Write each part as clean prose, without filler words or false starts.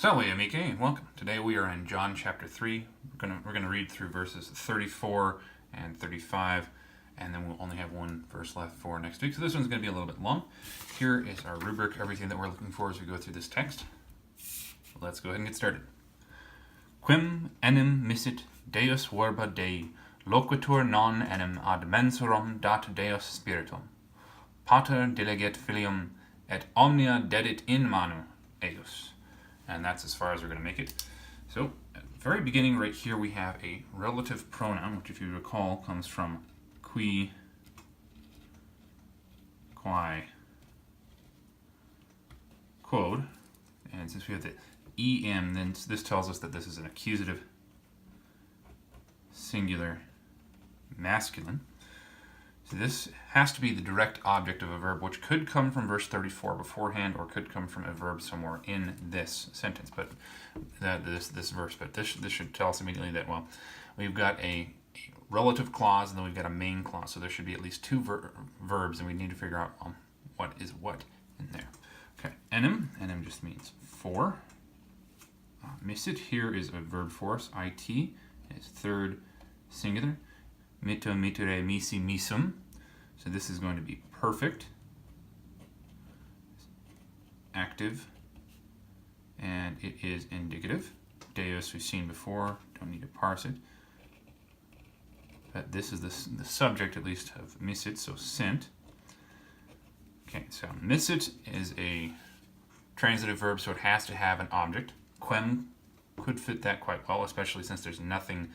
Salvē, amici, welcome. Today we are in John chapter 3. We're gonna read through verses 34 and 35, and then we'll only have one verse left for next week. So this one's gonna be a little bit long. Here is our rubric, everything that we're looking for as we go through this text. Let's go ahead and get started. Quim enim missit Deus verba Dei, loquitur non enim ad mensorum dat Deus spiritum. Pater deleget filium, et omnia dedit in manu eius. And that's as far as we're going to make it. So, at the very beginning right here we have a relative pronoun, which if you recall comes from qui, quae, quod. And since we have the em, then this tells us that this is an accusative singular masculine. So this has to be the direct object of a verb, which could come from verse 34 beforehand, or could come from a verb somewhere in this sentence. But this verse, but this should tell us immediately that, well, we've got a relative clause and then we've got a main clause. So there should be at least two verbs, and we need to figure out what is what in there. Okay, enim just means for. Missit here is a verb force, it is third singular. Mito, mitere, misi, misum. So this is going to be perfect, active, and it is indicative. Deus we've seen before, don't need to parse it. But this is the subject, at least, of missit, so sent. Okay, so missit is a transitive verb, so it has to have an object. Quem could fit that quite well, especially since there's nothing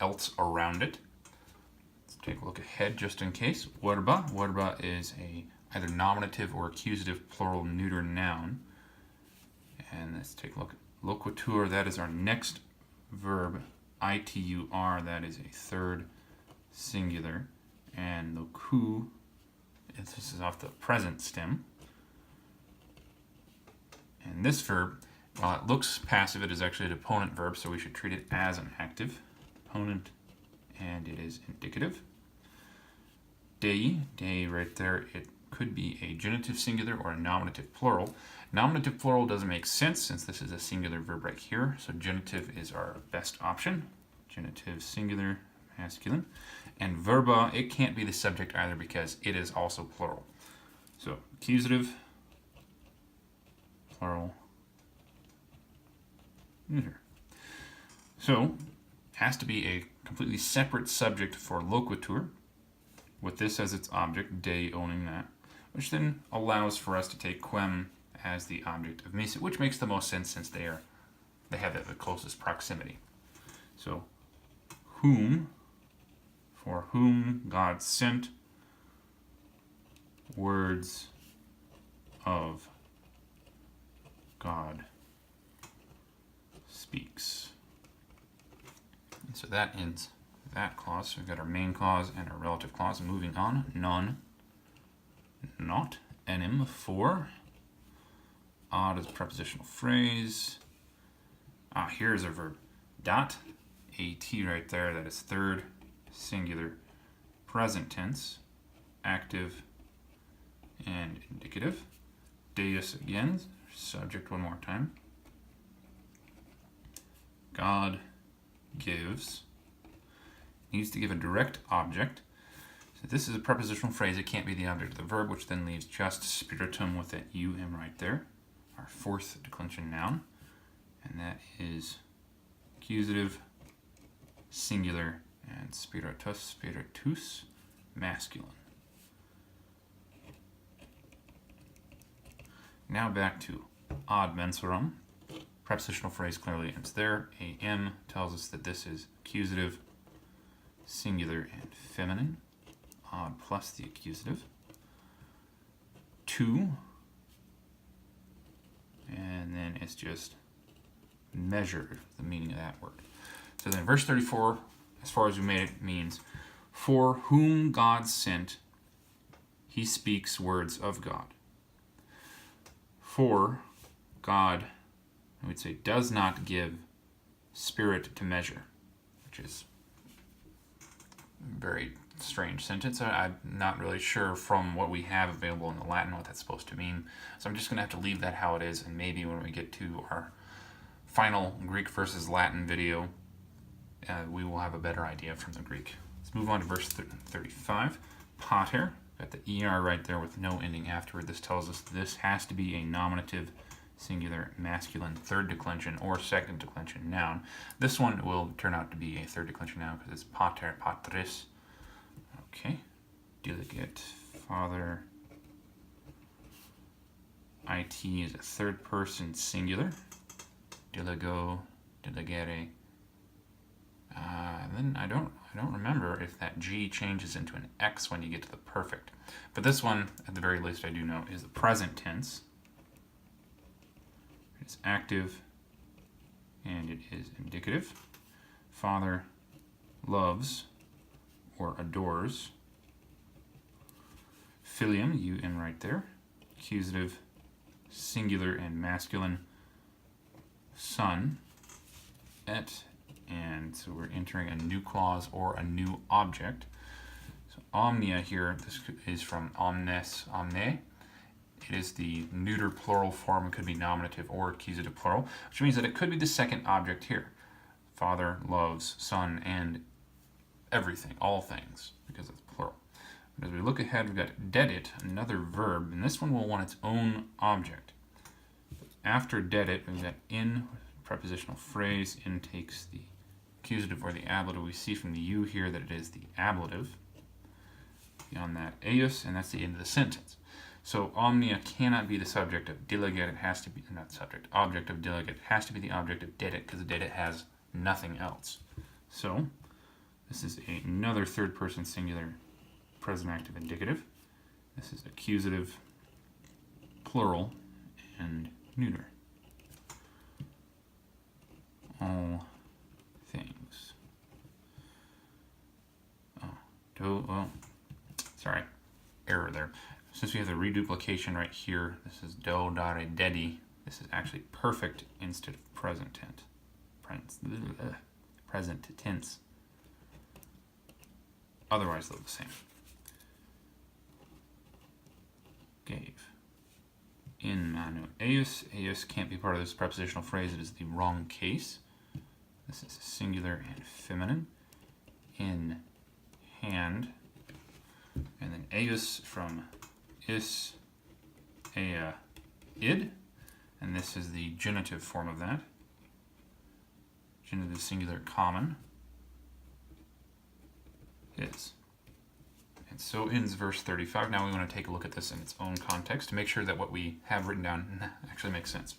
else around it. Let's take a look ahead just in case. Verba is a either nominative or accusative plural neuter noun. And let's take a look at loquitur. That is our next verb. Itur, that is a third singular. And locu, this is off the present stem. And this verb, while it looks passive, it is actually a deponent verb, so we should treat it as an active deponent. And it is indicative. Dei right there, it could be a genitive singular or a nominative plural. Nominative plural doesn't make sense since this is a singular verb right here, so genitive is our best option. Genitive singular masculine. And verba, it can't be the subject either because it is also plural. So accusative, plural, neuter. So has to be a completely separate subject for loquitur, with this as its object, Dei owning that, which then allows for us to take quem as the object of missit, which makes the most sense since they have the closest proximity. So whom, for whom God sent words of God speaks. And so that ends that clause. So we've got our main clause and our relative clause. Moving on, non, not, enim, for. Odd is a prepositional phrase. Here's our verb. Dot, at right there, that is third singular present tense, active and indicative. Deus again, subject one more time. God gives, needs to give a direct object. So this is a prepositional phrase. It can't be the object of the verb, which then leaves just spiritum with that um right there, our fourth declension noun. And that is accusative, singular, and spiritus, masculine. Now back to ad mensorum. Prepositional phrase clearly ends there. Am tells us that this is accusative, singular, and feminine. Odd plus the accusative. To, and then it's just measured, the meaning of that word. So then verse 34, as far as we made it, means, for whom God sent, he speaks words of God. For God, I would say, does not give spirit to measure, which is a very strange sentence. I'm not really sure from what we have available in the Latin what that's supposed to mean. So I'm just going to have to leave that how it is, and maybe when we get to our final Greek versus Latin video, we will have a better idea from the Greek. Let's move on to verse 35. Pater, got the ER right there with no ending afterward. This tells us this has to be a nominative, singular, masculine, third declension or second declension noun. This one will turn out to be a third declension noun because it's pater, patris. Okay. Delegate, father. IT is a third person singular. Delego, delegere. Then I don't remember if that G changes into an X when you get to the perfect. But this one, at the very least I do know, is the present tense. It's active and it is indicative. Father loves or adores. Filium, UN right there. Accusative, singular and masculine. Son, et. And so we're entering a new clause or a new object. So omnia here, this is from omnes, omne. It is the neuter plural form. It could be nominative or accusative plural, which means that it could be the second object here. Father loves, son, and everything, all things, because it's plural. But as we look ahead, we've got dedit, another verb, and this one will want its own object. After dedit, we've got in, prepositional phrase. In takes the accusative or the ablative. We see from the U here that it is the ablative. Beyond that, eius, and that's the end of the sentence. So omnia cannot be the subject of delegate. It has to be, not subject, object of delegate. It has to be the object of dedit because dedit has nothing else. So this is another third person singular present active indicative. This is accusative, plural, and neuter. All things. Sorry, error there. Since we have the reduplication right here, this is do, dare, dedi. This is actually perfect instead of present tense. Present tense. Otherwise, they're the same. Gave. In manu eius. Eius can't be part of this prepositional phrase. It is the wrong case. This is singular and feminine. In hand. And then eius from is, ea, id. And this is the genitive form of that. Genitive singular common. Is. And so ends verse 35. Now we want to take a look at this in its own context to make sure that what we have written down actually makes sense.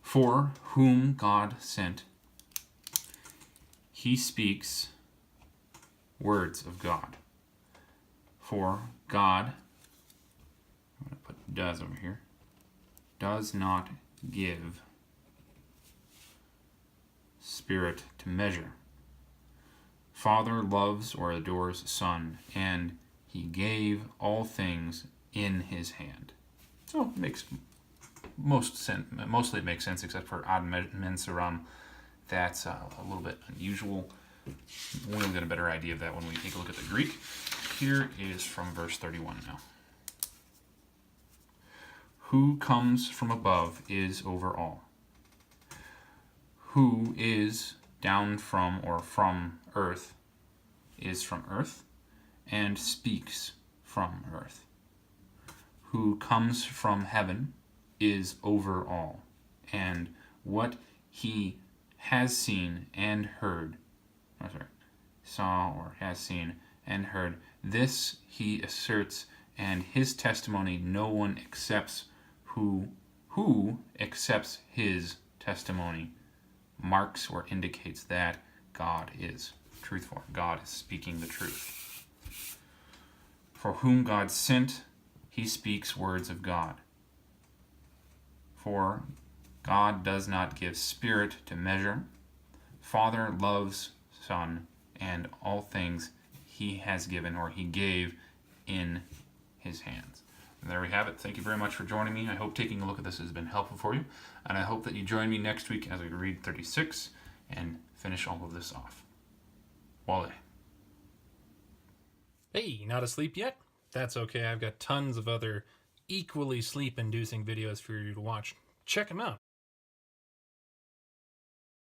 For whom God sent, he speaks words of God. For God, I'm going to put does over here, does not give spirit to measure. Father loves or adores Son, and he gave all things in his hand. So it makes mostly it makes sense, except for ad mensuram. That's a little bit unusual. We'll get a better idea of that when we take a look at the Greek. Here is from verse 31 now. Who comes from above is over all. Who is down from or from earth is from earth and speaks from earth. Who comes from heaven is over all, and what he has seen and heard, saw or has seen and heard, this he asserts, and his testimony no one accepts. Who accepts his testimony marks or indicates that God is truthful. God is speaking the truth. For whom God sent, he speaks words of God. For God does not give spirit to measure. Father loves Son, and all things he has given or he gave in his hands. And there we have it. Thank you very much for joining me. I hope taking a look at this has been helpful for you. And I hope that you join me next week as we read 36 and finish all of this off. Wale. Hey, not asleep yet? That's okay. I've got tons of other equally sleep-inducing videos for you to watch. Check them out.